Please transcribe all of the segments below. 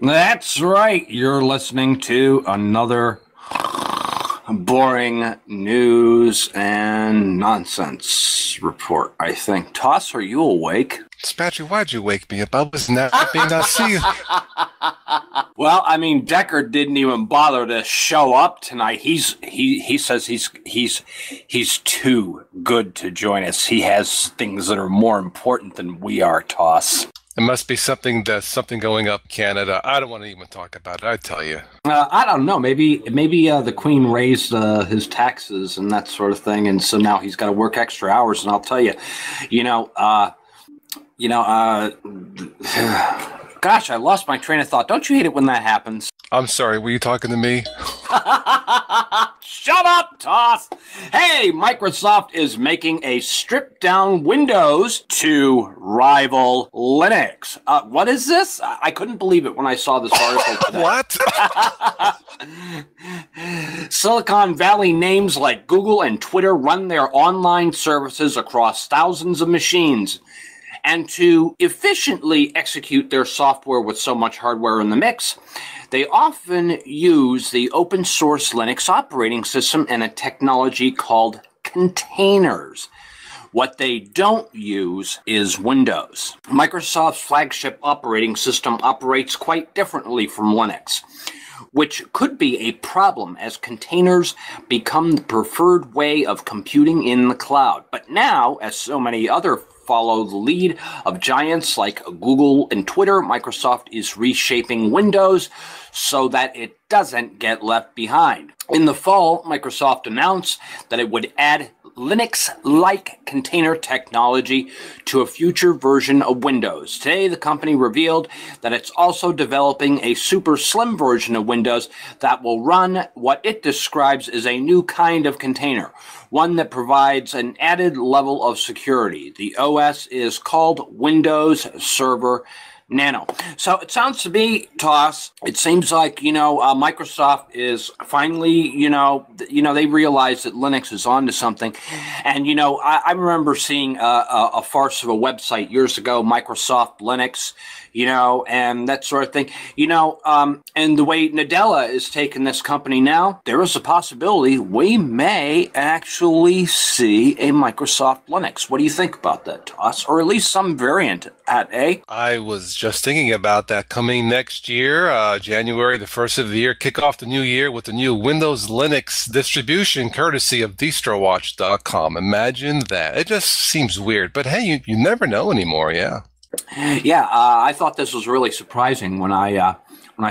That's right. You're listening to another boring news and nonsense report, I think. Toss, are you awake? Spatry, why'd you wake me up? I was napping. I see you. Well, I mean, Decker didn't even bother to show up tonight. He says he's too good to join us. He has things that are more important than we are, Toss. It must be something going up Canada. I don't want to even talk about it, I tell you. I don't know. Maybe the Queen raised his taxes and that sort of thing, and so now he's got to work extra hours. And I'll tell you, gosh, I lost my train of thought. Don't you hate it when that happens? I'm sorry. Were you talking to me? Shut up, Toss. Hey, Microsoft is making a stripped-down Windows to rival Linux. What is this? I couldn't believe it when I saw this article today. What? Silicon Valley names like Google and Twitter run their online services across thousands of machines. And to efficiently execute their software with so much hardware in the mix, they often use the open source Linux operating system and a technology called containers. What they don't use is Windows. Microsoft's flagship operating system operates quite differently from Linux, which could be a problem as containers become the preferred way of computing in the cloud. But now, as so many other follow the lead of giants like Google and Twitter, Microsoft is reshaping Windows so that it doesn't get left behind. In the fall, Microsoft announced that it would add Linux-like container technology to a future version of Windows. Today, the company revealed that it's also developing a super slim version of Windows that will run what it describes as a new kind of container, one that provides an added level of security. The OS is called Windows Server Nano. So it sounds to me, Toss, it seems like, Microsoft is finally, they realize that Linux is onto something. And, I remember seeing a farce of a website years ago, Microsoft Linux, and that sort of thing, and the way Nadella is taking this company now, there is a possibility we may actually see a Microsoft Linux. What do you think about that, Toss? Or at least some variant at A? I was just thinking about that coming next year, January, the first of the year, kick off the new year with the new Windows Linux distribution courtesy of distrowatch.com. Imagine that. It just seems weird, but hey, you never know anymore, yeah. Yeah, I thought this was really surprising when I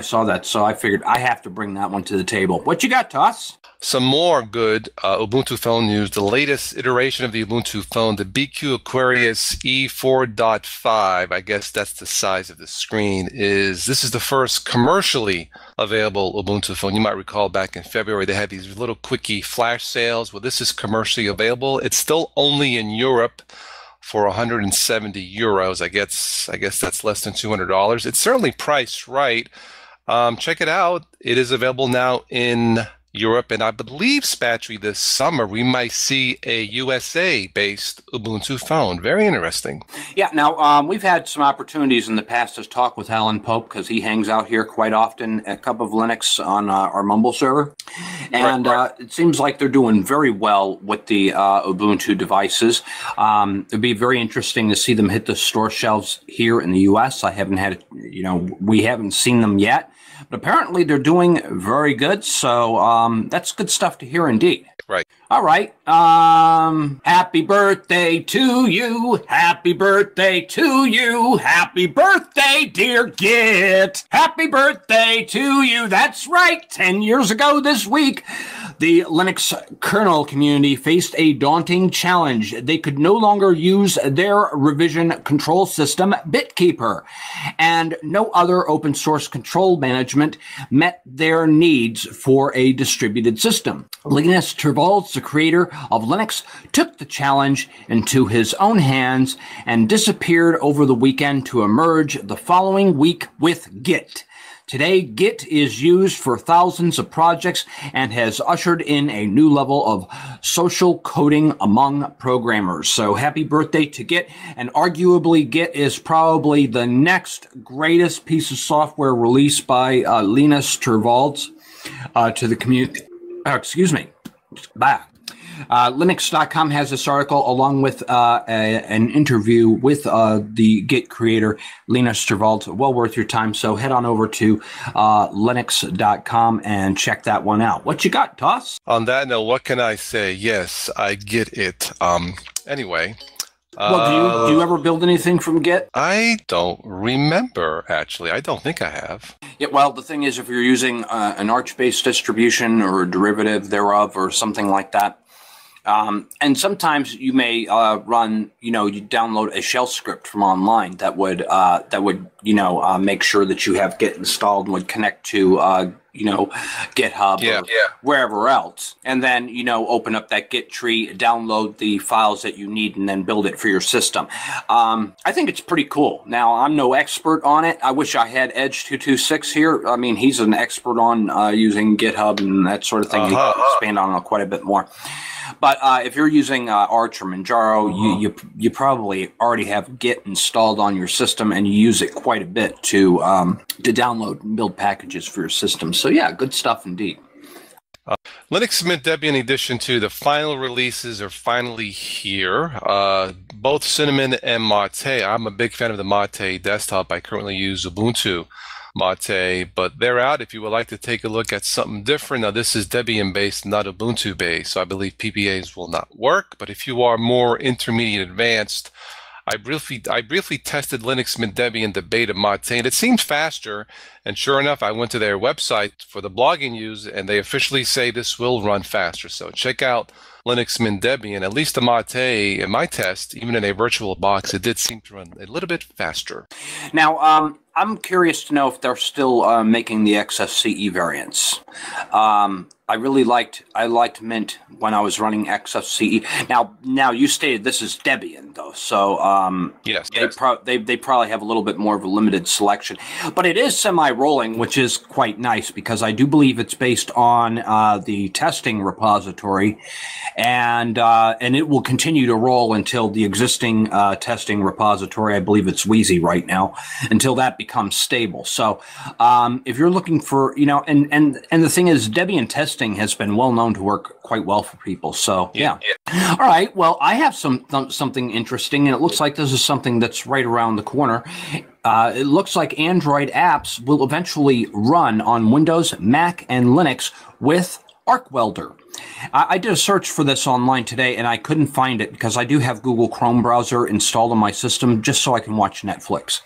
saw that, so I figured I have to bring that one to the table. What you got, Toss? Some more good Ubuntu phone news. The latest iteration of the Ubuntu phone, the BQ Aquarius E4.5, I guess that's the size of the screen, this is the first commercially available Ubuntu phone. You might recall back in February they had these little quickie flash sales. Well, this is commercially available. It's still only in Europe for 170 euros. I guess that's less than $200. It's certainly priced right. Check it out. It is available now in Europe, and I believe, Spatry, this summer we might see a USA-based Ubuntu phone. Very interesting. Yeah, now we've had some opportunities in the past to talk with Alan Pope because he hangs out here quite often at Cup of Linux on our Mumble server. And right. It seems like they're doing very well with the Ubuntu devices. It'd be very interesting to see them hit the store shelves here in the U.S. I haven't had, we haven't seen them yet. But apparently they're doing very good, so that's good stuff to hear indeed. Right. All right. Happy birthday to you. Happy birthday to you. Happy birthday, dear Git. Happy birthday to you. That's right. 10 years ago this week, the Linux kernel community faced a daunting challenge. They could no longer use their revision control system, BitKeeper, and no other open source control management met their needs for a distributed system. Linus Torvalds, the creator of Linux, took the challenge into his own hands and disappeared over the weekend to emerge the following week with Git. Today, Git is used for thousands of projects and has ushered in a new level of social coding among programmers. So happy birthday to Git. And arguably, Git is probably the next greatest piece of software released by Linus Torvalds to the community. Excuse me. Linux.com has this article along with an interview with the Git creator, Linus Torvalds. Well worth your time. So head on over to Linux.com and check that one out. What you got, Toss? On that note, what can I say? Yes, I get it. Anyway. Well, do you ever build anything from Git? I don't remember, actually. I don't think I have. Yeah, well, the thing is, if you're using an Arch-based distribution or a derivative thereof or something like that, and sometimes you may run, you download a shell script from online that would make sure that you have Git installed and would connect to, GitHub or wherever else. And then, open up that Git tree, download the files that you need, and then build it for your system. I think it's pretty cool. Now, I'm no expert on it. I wish I had Edge226 here. I mean, he's an expert on using GitHub and that sort of thing. He can expand on it quite a bit more. But if you're using Arch or Manjaro, you probably already have Git installed on your system, and you use it quite a bit to download and build packages for your system. So yeah, good stuff indeed. Linux Mint Debian Edition 2, the final releases are finally here. Both Cinnamon and Mate. I'm a big fan of the Mate desktop. I currently use Ubuntu Mate, but they're out if you would like to take a look at something different. Now, this is Debian-based, not Ubuntu-based, so I believe PPAs will not work. But if you are more intermediate advanced, I briefly tested Linux Mint Debian the beta Mate, and it seemed faster. And sure enough, I went to their website for the blogging use, and they officially say this will run faster. So check out Linux Mint Debian. At least the Mate, in my test, even in a virtual box, it did seem to run a little bit faster. Now, I'm curious to know if they're still making the XFCE variants. I liked Mint when I was running XFCE. Now you stated this is Debian though, so yes, they probably have a little bit more of a limited selection, but it is semi-rolling, which is quite nice because I do believe it's based on the testing repository, and it will continue to roll until the existing testing repository, I believe it's Wheezy right now, until that becomes stable. So if you're looking for, and the thing is, Debian testing has been well known to work quite well for people. So yeah. All right. Well, I have something interesting, and it looks like this is something that's right around the corner. It looks like Android apps will eventually run on Windows, Mac, and Linux with ArcWelder. I did a search for this online today, and I couldn't find it because I do have Google Chrome browser installed on my system just so I can watch Netflix.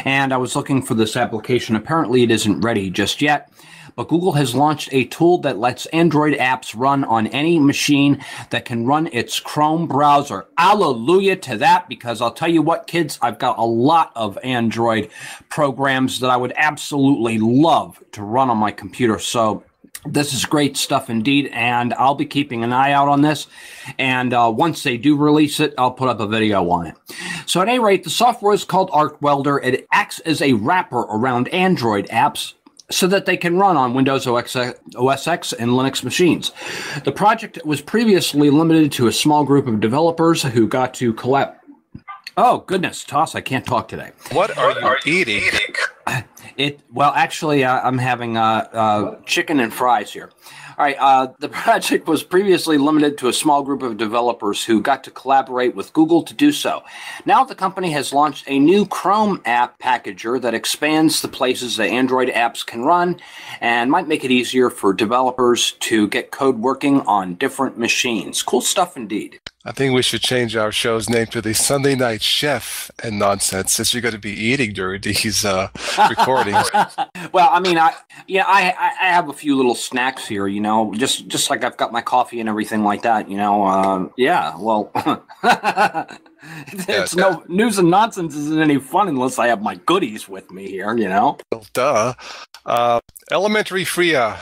And I was looking for this application. Apparently, it isn't ready just yet. But Google has launched a tool that lets Android apps run on any machine that can run its Chrome browser. Hallelujah to that, because I'll tell you what, kids, I've got a lot of Android programs that I would absolutely love to run on my computer. So this is great stuff indeed, and I'll be keeping an eye out on this. And once they do release it, I'll put up a video on it. So at any rate, the software is called ArcWelder. It acts as a wrapper around Android apps so that they can run on Windows OS X and Linux machines. The project was previously limited to a small group of developers who got to collab. Oh, goodness, Toss, I can't talk today. What are you eating? Well, actually, I'm having chicken and fries here. All right, the project was previously limited to a small group of developers who got to collaborate with Google to do so. Now the company has launched a new Chrome app packager that expands the places that Android apps can run and might make it easier for developers to get code working on different machines. Cool stuff indeed. I think we should change our show's name to the Sunday Night Chef and Nonsense, since you're going to be eating during these recordings. Well, I mean, I have a few little snacks here, just like I've got my coffee and everything like that, yeah, well, no news and nonsense isn't any fun unless I have my goodies with me here, Well, duh. Elementary Freya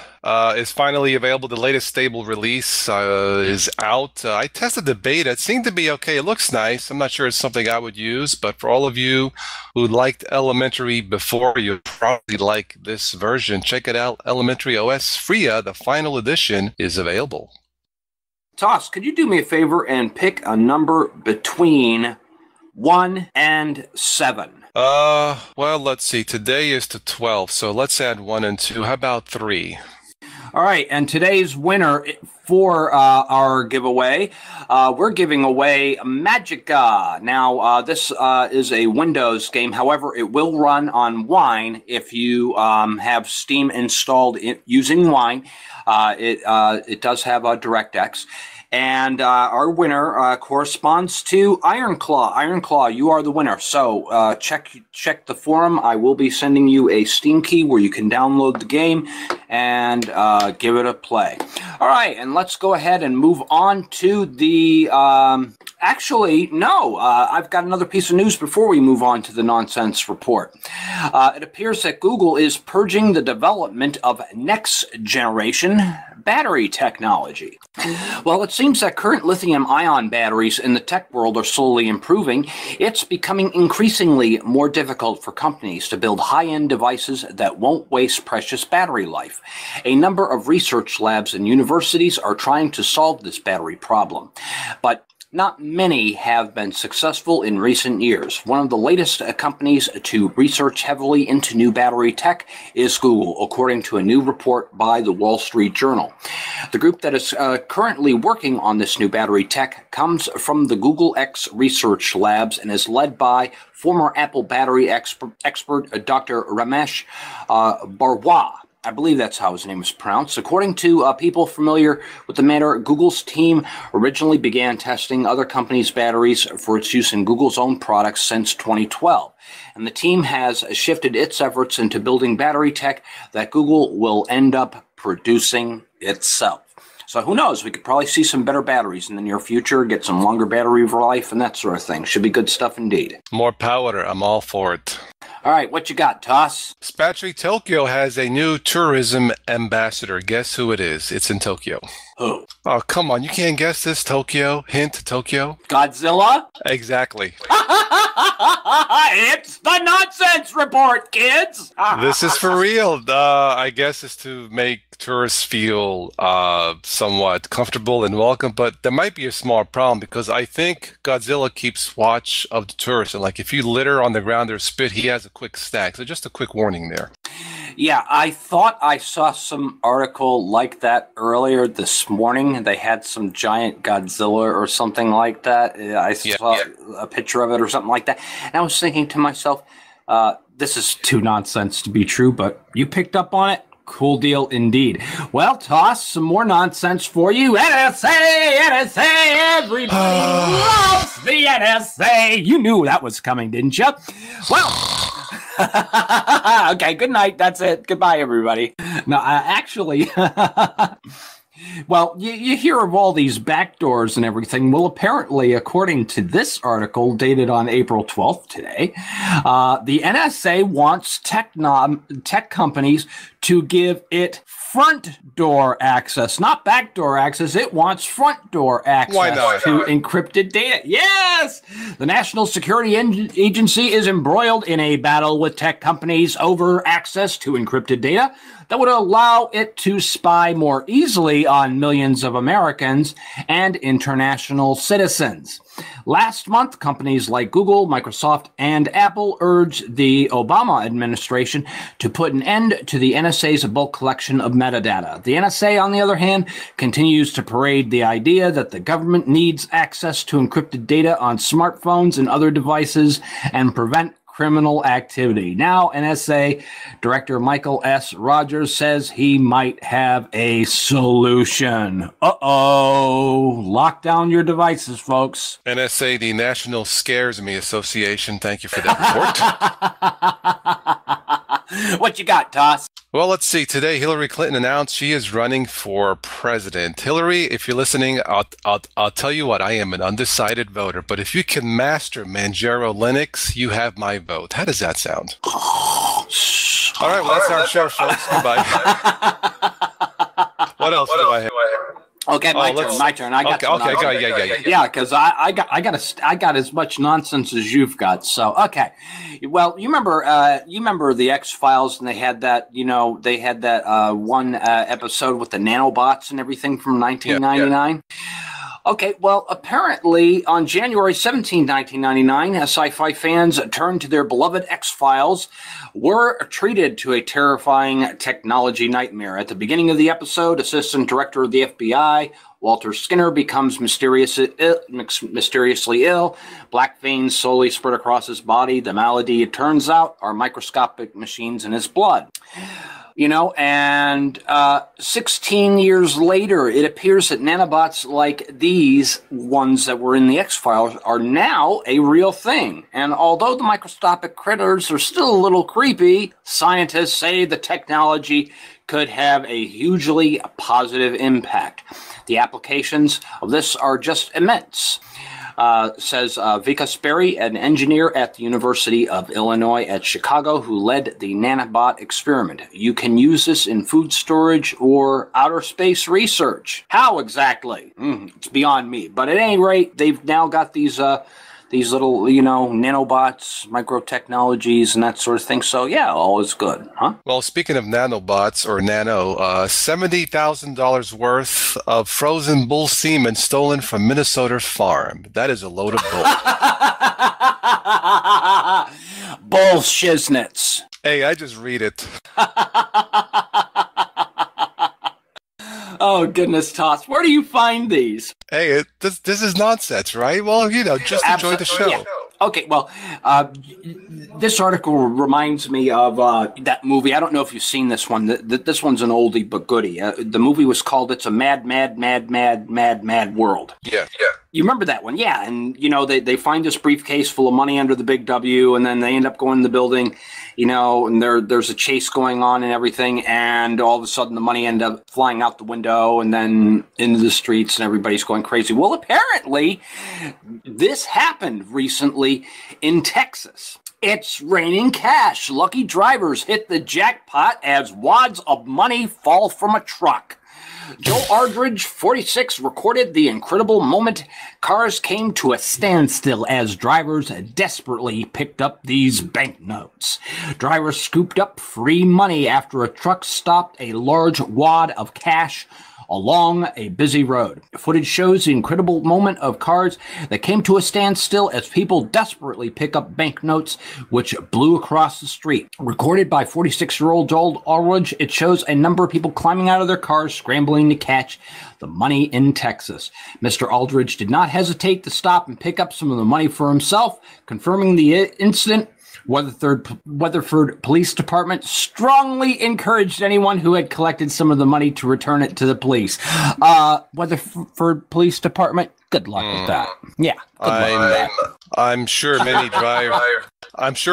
is finally available. The latest stable release is out. I tested the beta. It seemed to be okay. It looks nice. I'm not sure it's something I would use, but for all of you who liked Elementary before, you'll probably like this version. Check it out. Elementary OS Freya, the final edition, is available. Toss, could you do me a favor and pick a number between 1 and 7? Well, let's see. Today is the 12th, so let's add 1 and 2. How about 3? All right, and today's winner for our giveaway, we're giving away Magica. Now, this is a Windows game. However, it will run on Wine if you have Steam installed using Wine. It does have a DirectX. And our winner corresponds to Ironclaw. Ironclaw, you are the winner. So check the forum. I will be sending you a Steam key where you can download the game and give it a play. All right, and let's go ahead and move on to the... Actually, no. I've got another piece of news before we move on to the nonsense report. It appears that Google is purging the development of next-generation battery technology. Well, it seems that current lithium-ion batteries in the tech world are slowly improving. It's becoming increasingly more difficult for companies to build high-end devices that won't waste precious battery life. A number of research labs and universities are trying to solve this battery problem, but not many have been successful in recent years. One of the latest companies to research heavily into new battery tech is Google, according to a new report by the Wall Street Journal. The group that is currently working on this new battery tech comes from the Google X Research Labs and is led by former Apple battery expert Dr. Ramesh Barwa. I believe that's how his name is pronounced. According to people familiar with the matter, Google's team originally began testing other companies' batteries for its use in Google's own products since 2012. And the team has shifted its efforts into building battery tech that Google will end up producing itself. So who knows? We could probably see some better batteries in the near future, get some longer battery life and that sort of thing. Should be good stuff indeed. More power. I'm all for it. All right, what you got, Toss? Spatry Tokyo has a new tourism ambassador. Guess who it is? It's in Tokyo. Who? Oh, come on. You can't guess this, Tokyo. Hint, Tokyo. Godzilla? Exactly. It's the nonsense report, kids. This is for real. I guess it's to make tourists feel somewhat comfortable and welcome, but there might be a small problem because I think Godzilla keeps watch of the tourists. And like if you litter on the ground or spit, he has a quick snack. So just a quick warning there. Yeah, I thought I saw some article like that earlier this morning. They had some giant Godzilla or something like that. I saw a picture of it or something like that. And I was thinking to myself, this is too nonsense to be true, but you picked up on it. Cool deal indeed. Well, Toss, some more nonsense for you. NSA, NSA, everybody loves the NSA. You knew that was coming, didn't you? Well... Okay, good night. That's it. Goodbye, everybody. No, actually, well, you hear of all these backdoors and everything. Well, apparently, according to this article dated on April 12th today, the NSA wants tech companies to give it front door access, not backdoor access. It wants front door access to encrypted data. Yes! The National Security Agency is embroiled in a battle with tech companies over access to encrypted data that would allow it to spy more easily on millions of Americans and international citizens. Last month, companies like Google, Microsoft, and Apple urged the Obama administration to put an end to the NSA's bulk collection of metadata. The NSA, on the other hand, continues to parade the idea that the government needs access to encrypted data on smartphones and other devices and prevent criminal activity. Now, NSA Director Michael S. Rogers says he might have a solution. Uh-oh. Lock down your devices, folks. NSA, the National Scares Me Association. Thank you for that report. What you got, Toss? Well, let's see. Today, Hillary Clinton announced she is running for president. Hillary, if you're listening, I'll tell you what, I am an undecided voter. But if you can master Manjaro Linux, you have my vote. How does that sound? All right, well, that's our show, folks. Goodbye. What else do I have? Okay, my turn. I got yeah, because I got as much nonsense as you've got. So okay, well, you remember the X-Files, and they had that one episode with the nanobots and everything from 1999. Yeah. Okay, well, apparently on January 17, 1999, sci-fi fans turned to their beloved X-Files, were treated to a terrifying technology nightmare. At the beginning of the episode, Assistant Director of the FBI, Walter Skinner, becomes mysteriously ill. Black veins slowly spread across his body. The malady, it turns out, are microscopic machines in his blood. And 16 years later, it appears that nanobots like these ones that were in the X-Files are now a real thing. And although the microscopic critters are still a little creepy, scientists say the technology could have a hugely positive impact. The applications of this are just immense. Says Vika Sperry, an engineer at the University of Illinois at Chicago who led the nanobot experiment. You can use this in food storage or outer space research. How exactly? It's beyond me. But at any rate, they've now got these little, nanobots, microtechnologies, and that sort of thing. So, yeah, all is good, huh? Well, speaking of nanobots or nano, $70,000 worth of frozen bull semen stolen from Minnesota farm. That is a load of bull. Bull shiznits. Hey, I just read it. Oh, goodness, Toss. Where do you find these? Hey, this is nonsense, right? Well, just enjoy the show. Yeah. Okay, well, this article reminds me of that movie. I don't know if you've seen this one. This one's an oldie but goodie. The movie was called It's a Mad, Mad, Mad, Mad, Mad, Mad World. Yeah. You remember that one? Yeah, and, they find this briefcase full of money under the big W, and then they end up going in the building, and there's a chase going on and everything, and all of a sudden the money ends up flying out the window and then into the streets, and everybody's going crazy. Well, apparently, this happened recently in Texas. It's raining cash. Lucky drivers hit the jackpot as wads of money fall from a truck. Joe Aldridge, 46, recorded the incredible moment. Cars came to a standstill as drivers desperately picked up these banknotes. Drivers scooped up free money after a truck stopped a large wad of cash along a busy road. Footage shows the incredible moment of cars that came to a standstill as people desperately pick up banknotes which blew across the street. Recorded by 46-year-old Joel Aldridge, it shows a number of people climbing out of their cars, scrambling to catch the money in Texas. Mr. Aldridge did not hesitate to stop and pick up some of the money for himself, confirming the incident. Weatherford Police Department strongly encouraged anyone who had collected some of the money to return it to the police. Weatherford Police Department, good luck with that. Yeah, good luck with that. I'm sure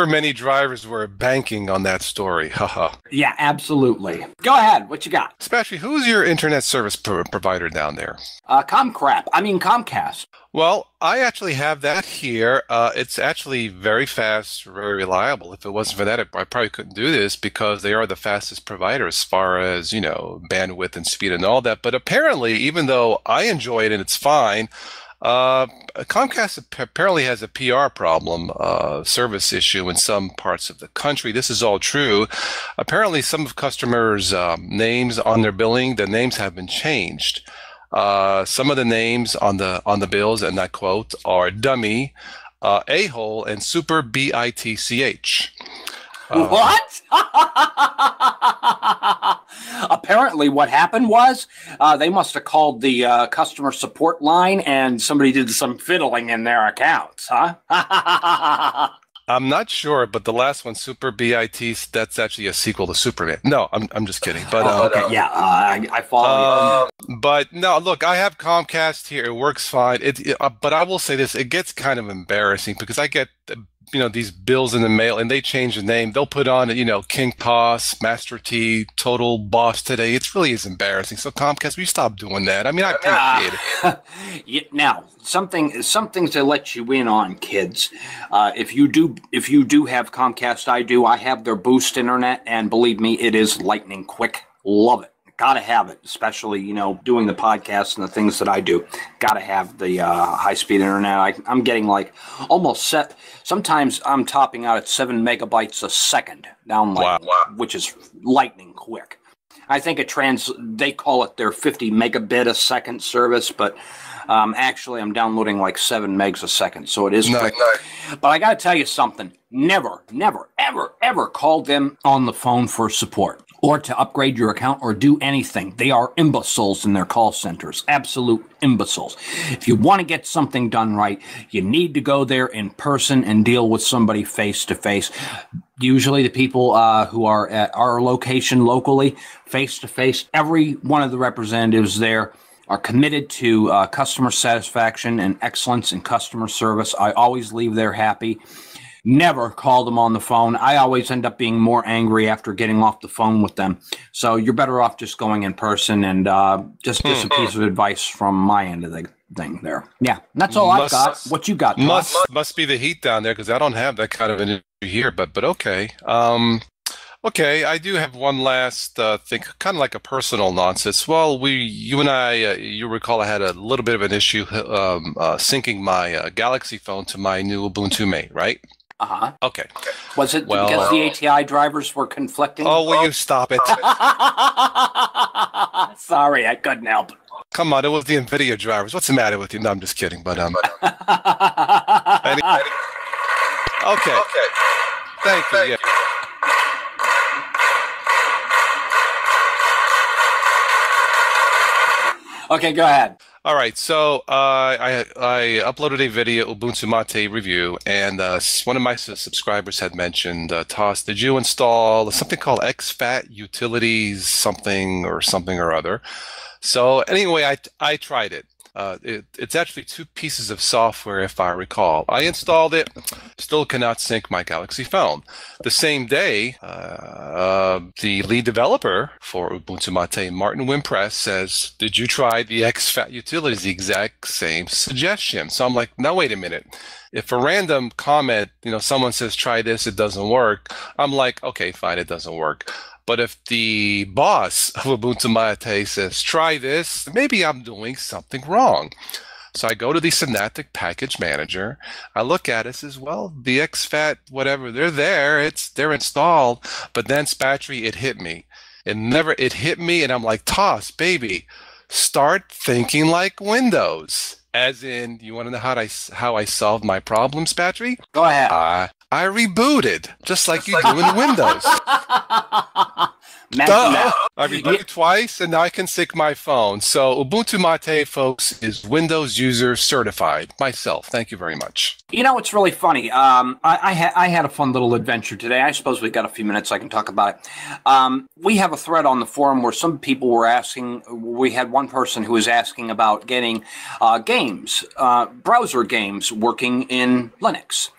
many drivers were banking on that story. Haha. Yeah, absolutely. Go ahead. What you got? Spatry, who's your internet service provider down there? Comcast. Well, I actually have that here. It's actually very fast, very reliable. If it wasn't for that, I probably couldn't do this because they are the fastest provider as far as, bandwidth and speed and all that. But apparently, even though I enjoy it and it's fine, Comcast apparently has a PR problem, service issue in some parts of the country. This is all true. Apparently, some of customers' names on their billing, the names have been changed. Some of the names on the bills, and I quote, are dummy, a-hole, and super bitch. What? Apparently, what happened was they must have called the customer support line, and somebody did some fiddling in their accounts, huh? I'm not sure, but the last one, Super BIT, that's actually a sequel to Superman. No, I'm just kidding. But okay, yeah, I follow you. But no, look, I have Comcast here. It works fine. But I will say this: it gets kind of embarrassing because I get these bills in the mail and they change the name. They'll put on, King Boss, Master T, Total Boss Today. It really is embarrassing. So Comcast, we stop doing that. I mean, I appreciate it. Now, something to let you in on, kids. If you do have Comcast, I do. I have their Boost internet, and believe me, it is lightning quick. Love it. Gotta have it, especially, doing the podcasts and the things that I do. Gotta have the high-speed internet. I'm getting like almost set. Sometimes I'm topping out at 7 megabytes a second down, which is lightning quick. I think they call it their 50 megabit a second service, but actually I'm downloading like 7 megs a second, so it is quick. But I gotta tell you something. Never, ever, ever call them on the phone for support, or to upgrade your account, or do anything. They are imbeciles in their call centers. Absolute imbeciles. If you want to get something done right, you need to go there in person and deal with somebody face to face. Usually the people who are at our location locally, face to face, every one of the representatives there are committed to customer satisfaction and excellence in customer service. I always leave there happy. Never call them on the phone. I always end up being more angry after getting off the phone with them. So you're better off just going in person, and just a piece of advice from my end of the thing there. Yeah, that's all I've got. What you got? Must be the heat down there, because I don't have that kind of an issue here. But okay. Okay, I do have one last thing, kind of like a personal nonsense. Well, you and I, you recall I had a little bit of an issue syncing my Galaxy phone to my new Ubuntu Mate, right? Uh-huh. Okay. Was it because the ATI drivers were conflicting? Oh, will you stop it? Sorry, I couldn't help it. Come on, it was the NVIDIA drivers. What's the matter with you? No, I'm just kidding. But Okay. Thank you. Yeah. Okay, go ahead. All right, so I uploaded a video, Ubuntu Mate review, and one of my subscribers had mentioned, Toss, did you install something called XFAT Utilities something or other? So anyway, I tried it. It's actually 2 pieces of software, if I recall. I installed it, still cannot sync my Galaxy phone. The same day, the lead developer for Ubuntu Mate, Martin Wimpress, says, did you try the XFAT utilities? The exact same suggestion. So I'm like, no, wait a minute. If a random comment, someone says, try this, it doesn't work, I'm like, okay, fine, it doesn't work. But if the boss of Ubuntu Mate says, try this, maybe I'm doing something wrong. So I go to the Synaptic Package Manager. I look at it, says, well, the XFAT, whatever, they're there. They're installed. But then Spatry, it hit me. It hit me, and I'm like, Toss, baby, start thinking like Windows. As in, you want to know how I solved my problem, Spatry? Go ahead. I rebooted, just like you do in Windows. I rebooted twice, and now I can sync my phone. So Ubuntu Mate, folks, is Windows user certified. Myself. Thank you very much. It's really funny. I had a fun little adventure today. I suppose we've got a few minutes I can talk about it. We have a thread on the forum where some people were asking. We had one person who was asking about getting games, browser games, working in Linux.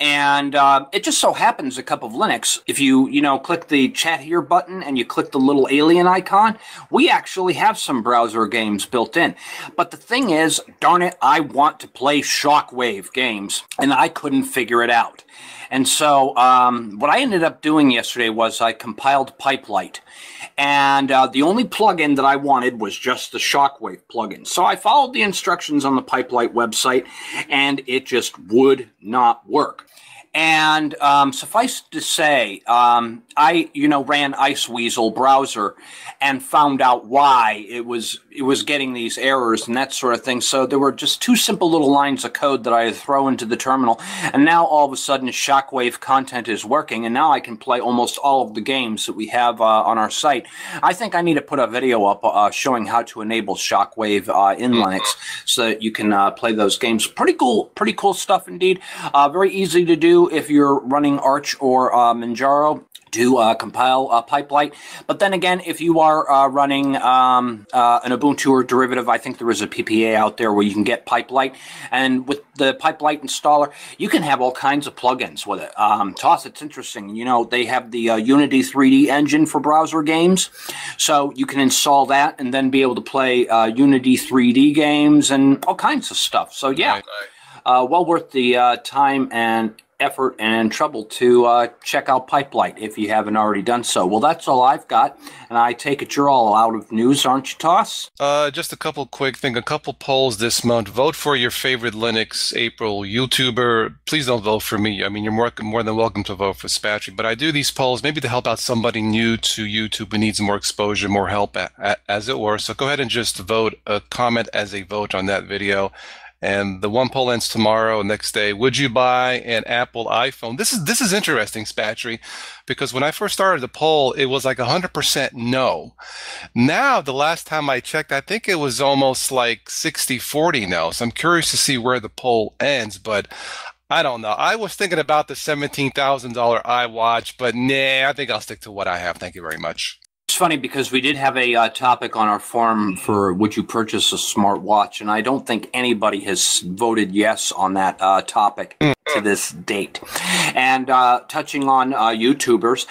And it just so happens a cup of Linux, if you click the chat here button and you click the little alien icon, we actually have some browser games built in. But the thing is, darn it, I want to play Shockwave games, and I couldn't figure it out. And so what I ended up doing yesterday was I compiled Pipelight. And the only plugin that I wanted was just the Shockwave plugin. So I followed the instructions on the Pipelight website, and it just would not work. And suffice to say, I ran Iceweasel browser and found out why it was getting these errors and that sort of thing. So there were just 2 simple little lines of code that I throw into the terminal, and now all of a sudden Shockwave content is working, and now I can play almost all of the games that we have on our site. I think I need to put a video up showing how to enable Shockwave in Linux so that you can play those games. Pretty cool stuff indeed. Very easy to do if you're running Arch or Manjaro. to compile Pipelight. But then again, if you are running an Ubuntu or derivative, I think there is a PPA out there where you can get Pipelight. And with the Pipelight installer, you can have all kinds of plugins with it. Toss, it's interesting. You know, they have the Unity 3D engine for browser games. So you can install that and then be able to play Unity 3D games and all kinds of stuff. So yeah, well worth the time and effort and trouble to check out Pipelight if you haven't already done so. Well, that's all I've got, and I take it you're all out of news, aren't you, Toss? Just a couple quick things. A couple polls this month. Vote for your favorite Linux April YouTuber. Please don't vote for me. I mean, you're more than welcome to vote for Spatry, but I do these polls maybe to help out somebody new to YouTube who needs more exposure, more help, as it were. So go ahead and just vote, comment as a vote on that video. And the one poll ends tomorrow. Next day, would you buy an Apple iPhone? This is interesting, Spatry, because when I first started the poll, it was like 100% no. Now, the last time I checked, I think it was almost like 60-40 no. So I'm curious to see where the poll ends, but I don't know. I was thinking about the $17,000 iWatch, but nah, I think I'll stick to what I have. Thank you very much. It's funny because we did have a topic on our forum for would you purchase a smartwatch, and I don't think anybody has voted yes on that topic to this date. And touching on YouTubers,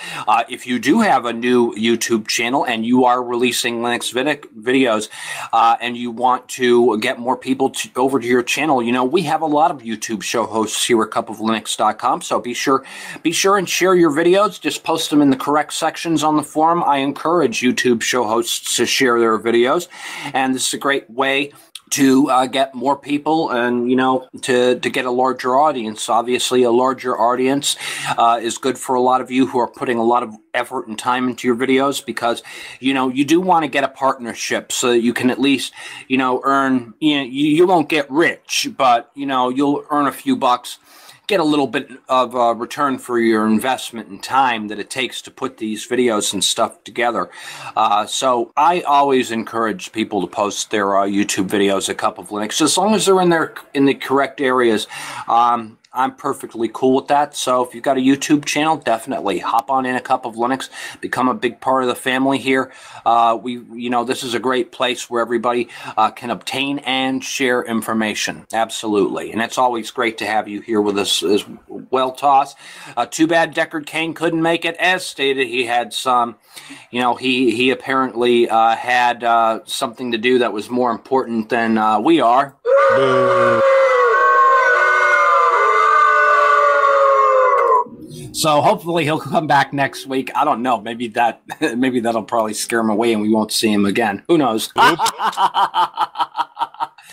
if you do have a new YouTube channel and you are releasing Linux videos and you want to get more people over to your channel, you know, we have a lot of YouTube show hosts here at cupoflinux.com, so be sure and share your videos. Just post them in the correct sections on the forum. I encourage YouTube show hosts to share their videos, and this is a great way to get more people and, you know, to get a larger audience. Obviously, a larger audience is good for a lot of you who are putting a lot of effort and time into your videos, because, you know, you do want to get a partnership so that you can at least, you know, earn, you won't get rich, but, you know, you'll earn a few bucks, get a little bit of a return for your investment and time that it takes to put these videos and stuff together. So I always encourage people to post their YouTube videos at Cup of Linux, as long as they're in the correct areas. I'm perfectly cool with that. So if you've got a YouTube channel, definitely hop on in a Cup of Linux, become a big part of the family here. This is a great place where everybody can obtain and share information. Absolutely. And it's always great to have you here with us as well, Toss. Too bad Deckard Cain couldn't make it. As stated, he had some, he apparently had something to do that was more important than we are. So hopefully he'll come back next week. I don't know. Maybe that'll probably scare him away and we won't see him again. Who knows?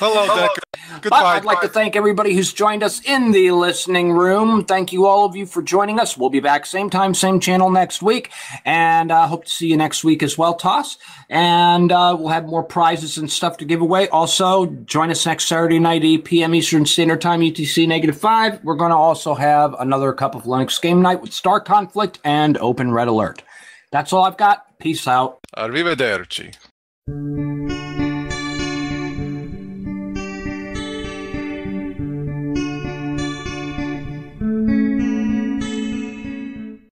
Hello, Deckard. Goodbye. But I'd like to thank everybody who's joined us in the listening room. Thank you, all of you, for joining us. We'll be back same time, same channel next week. And I hope to see you next week as well, Toss. And we'll have more prizes and stuff to give away. Also, join us next Saturday night, 8 p.m. Eastern Standard Time, UTC -5. We're going to also have another Cup of Linux game night with Star Conflict and Open Red Alert. That's all I've got. Peace out. Arrivederci.